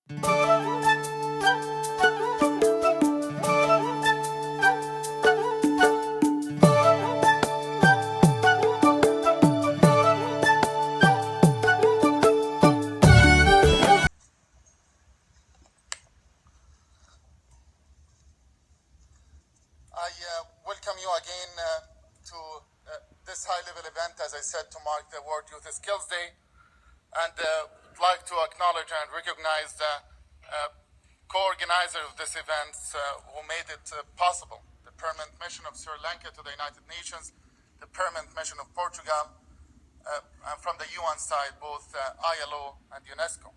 I welcome you again to this high-level event, as I said, to mark the World Youth Skills Day, and would like to acknowledge and recognize the co-organizer of this event who made it possible, the Permanent Mission of Sri Lanka to the United Nations, the Permanent Mission of Portugal, and from the UN side, both ILO and UNESCO.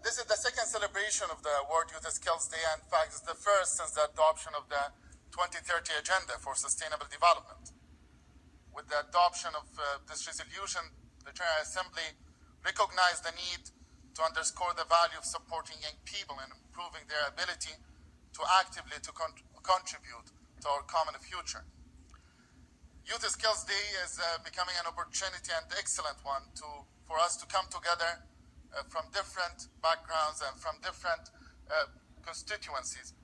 This is the second celebration of the World Youth Skills Day, and in fact, it's the first since the adoption of the 2030 Agenda for Sustainable Development. With the adoption of this resolution, the General Assembly recognized the need to underscore the value of supporting young people and improving their ability to actively contribute to our common future. Youth Skills Day is becoming an opportunity, and excellent one, for us to come together from different backgrounds and from different constituencies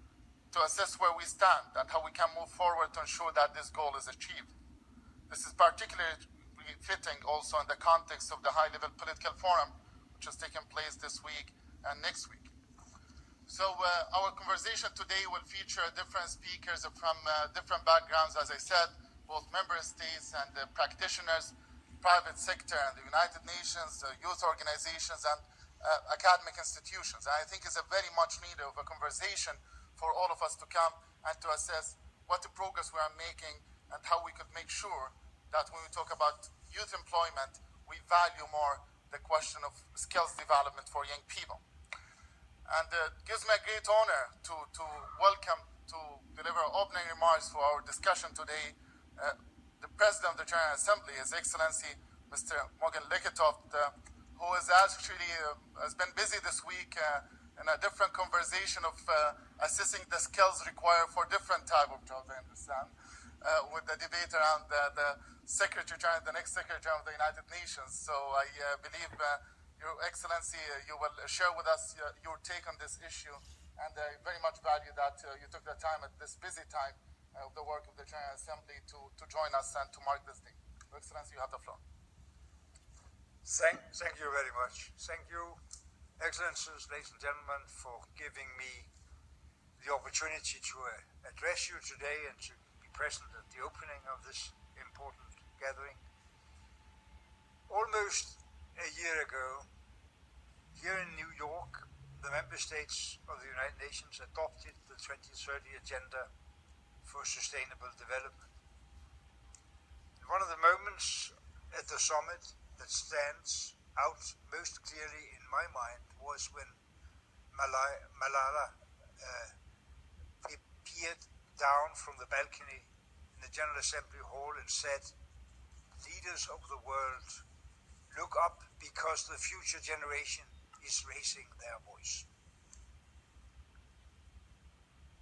to assess where we stand and how we can move forward to ensure that this goal is achieved. This is particularly fitting also in the context of the high-level political forum, which is taking place this week and next week. So our conversation today will feature different speakers from different backgrounds, as I said, both member states and practitioners, private sector and the United Nations, youth organizations and academic institutions. And I think it's a very much needed of a conversation for all of us to come and to assess what the progress we are making and how we could make sure that when we talk about youth employment, we value more the question of skills development for young people. And it gives me a great honor to welcome, to deliver opening remarks for our discussion today, the President of the General Assembly, His Excellency, Mr. Morgan Leketoft, who is actually has been busy this week in a different conversation of assessing the skills required for different type of jobs, I understand, with the debate around the Secretary General, the next Secretary General of the United Nations. So I believe, Your Excellency, you will share with us your take on this issue, and I very much value that you took the time at this busy time of the work of the General Assembly to join us and to mark this day. Your Excellency, you have the floor. Thank you very much. Thank you, Excellencies, ladies and gentlemen, for giving me the opportunity to address you today and to be present at the opening of this important gathering. Almost a year ago, here in New York, the member states of the United Nations adopted the 2030 Agenda for Sustainable Development. One of the moments at the summit that stands out most clearly in my mind was when Malala appeared down from the balcony in the General Assembly Hall and said, "Leaders of the world, look up, because the future generation is raising their voice."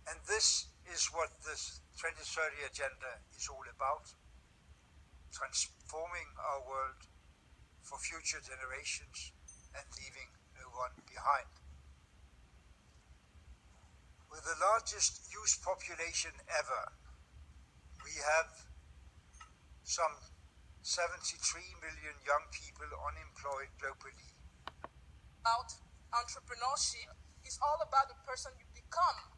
And this is what this 2030 Agenda is all about: transforming our world for future generations and leaving no one behind. With the largest youth population ever, we have some 73 million young people unemployed globally. About entrepreneurship is all about the person you become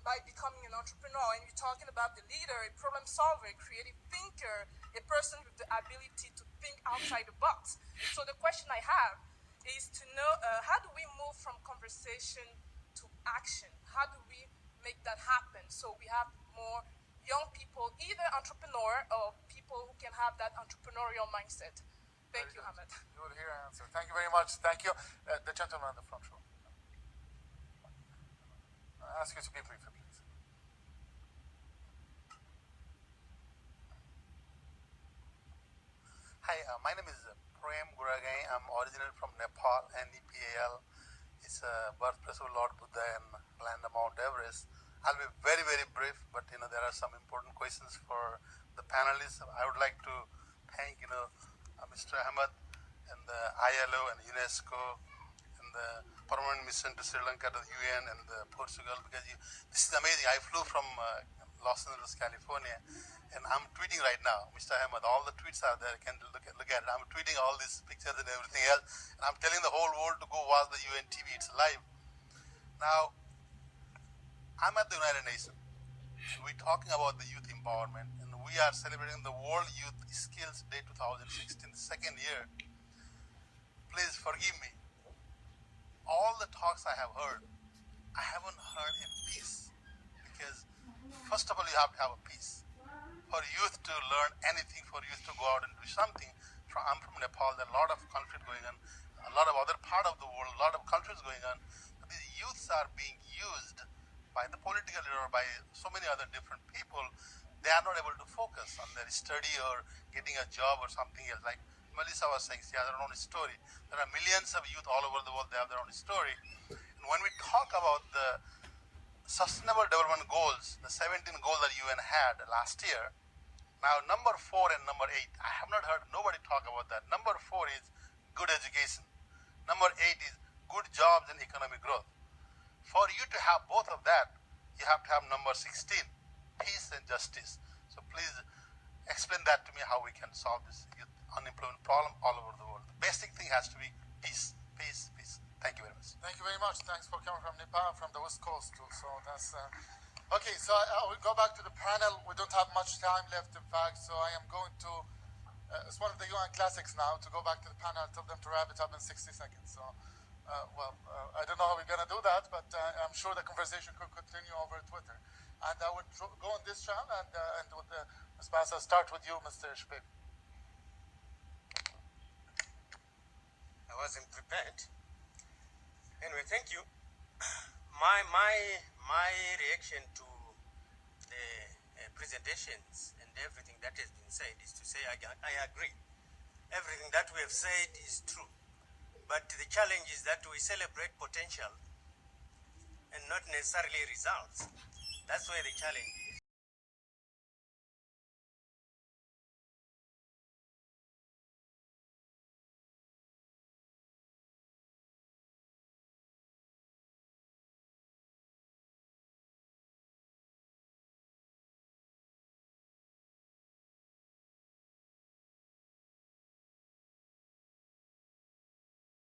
by becoming an entrepreneur, and you're talking about the leader, a problem solver, a creative thinker, a person with the ability to think outside the box. So the question I have is to know, how do we move from conversation to action? How do we make that happen so we have more young people, either entrepreneur or people who can have that entrepreneurial mindset? Thank you, Ahmad. You will hear an answer. Thank you very much. Thank you. The gentleman on the front row. I ask you to be brief, please. Hi, my name is Prem Guragai. I'm originally from Nepal, and Nepal is birthplace of Lord Buddha and land of Mount Everest. I'll be very, very brief, but there are some important questions for the panelists. I would like to thank Mr. Ahmad and the ILO and UNESCO and the permanent mission to Sri Lanka, to the UN, and Portugal. Because this is amazing. I flew from Los Angeles, California, and I'm tweeting right now, Mr. Ahmad. All the tweets are there. You can look at it. I'm tweeting all these pictures and everything else, and I'm telling the whole world to go watch the UN TV. It's live. Now, I'm at the United Nations. We're talking about the youth empowerment, and we are celebrating the World Youth Skills Day 2016, the second year. Please forgive me. All the talks I have heard, I haven't heard a piece. Because, first of all, you have to have a peace. For youth to learn anything, for youth to go out and do something. I'm from Nepal, there are a lot of conflict going on, a lot of other part of the world, a lot of countries going on. But these youths are being used by the political leader or by so many other different people. They are not able to focus on their study or getting a job or something else. Like Melissa was saying, she has her own story. There are millions of youth all over the world, they have their own story. And when we talk about the Sustainable Development Goals, the 17 goals that UN had last year, now number 4 and number 8, I have not heard nobody talk about that. Number 4 is good education. Number 8 is good jobs and economic growth. For you to have both of that, you have to have number 16, peace and justice. So please explain that to me, how we can solve this youth unemployment problem all over the world. The basic thing has to be peace, peace, peace. Thank you very much. Thank you very much. Thanks for coming from Nepal, from the West Coast too. So that's okay. So I will go back to the panel. We don't have much time left, in fact. So I am going to. It's one of the UN classics now to go back to the panel. Tell them to wrap it up in 60 seconds. So. I don't know how we're going to do that, but I'm sure the conversation could continue over Twitter. And I would go on this channel and with Ms. Bassa, start with you, Mr. Shbib. I wasn't prepared. Anyway, thank you. My reaction to the presentations and everything that has been said is to say I agree. Everything that we have said is true. But the challenge is that we celebrate potential and not necessarily results. That's where the challenge is.